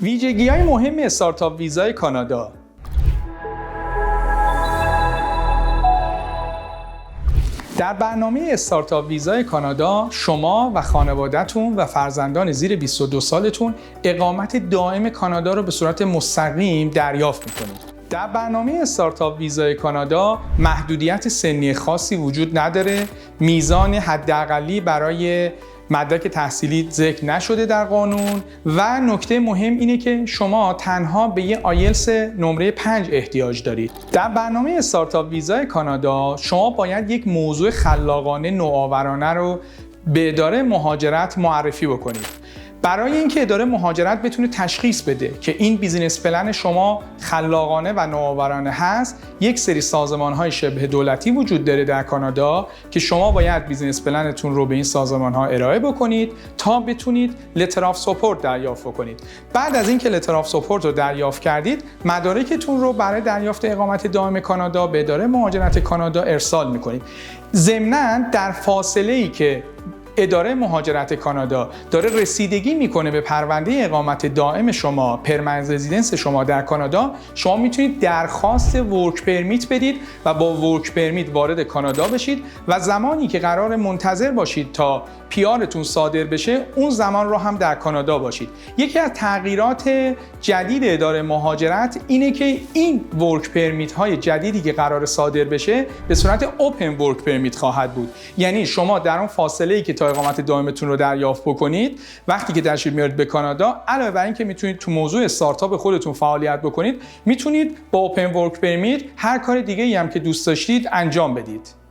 ویژگی‌های مهم استارتاپ ویزای کانادا. در برنامه استارتاپ ویزای کانادا شما و خانواده‌تون و فرزندان زیر 22 سالتون اقامت دائم کانادا رو به صورت مستقیم دریافت می‌کنید. در برنامه استارتاپ ویزای کانادا محدودیت سنی خاصی وجود نداره. میزان حداقلی برای مدرک تحصیلی ذکر نشده در قانون و نکته مهم اینه که شما تنها به یه آیلتس نمره 5 احتیاج دارید. در برنامه استارتاپ ویزای کانادا شما باید یک موضوع خلاقانه نوآورانه رو به اداره مهاجرت معرفی بکنید. برای اینکه اداره مهاجرت بتونه تشخیص بده که این بیزینس پلن شما خلاقانه و نوآورانه هست، یک سری سازمان‌های شبه دولتی وجود داره در کانادا که شما باید بیزینس پلنتون رو به این سازمان‌ها ارائه بکنید تا بتونید لتر آف ساپورت دریافت کنید. بعد از اینکه لتر آف ساپورت رو دریافت کردید، مدارکتون رو برای دریافت اقامت دائم کانادا به اداره مهاجرت کانادا ارسال می‌کنید. ضمناً در فاصله‌ای که اداره مهاجرت کانادا داره رسیدگی میکنه به پرونده اقامت دائم شما، پرمننت رزیدنس شما در کانادا، شما میتونید درخواست ورک پرمیت بدید و با ورک پرمیت وارد کانادا بشید و زمانی که قرار منتظر باشید تا پیارتون صادر بشه، اون زمان رو هم در کانادا باشید. یکی از تغییرات جدید اداره مهاجرت اینه که این ورک پرمیت های جدیدی که قرار صادر بشه به صورت اوپن ورک پرمیت خواهد بود. یعنی شما در اون فاصله‌ای که تا اقامت دائمتون رو دریافت بکنید، وقتی که تشریف میارید به کانادا، علاوه بر اینکه میتونید تو موضوع استارتاپ خودتون فعالیت بکنید، میتونید با اوپن ورک پرمیت هر کار دیگه‌ای هم که دوست داشتید انجام بدید.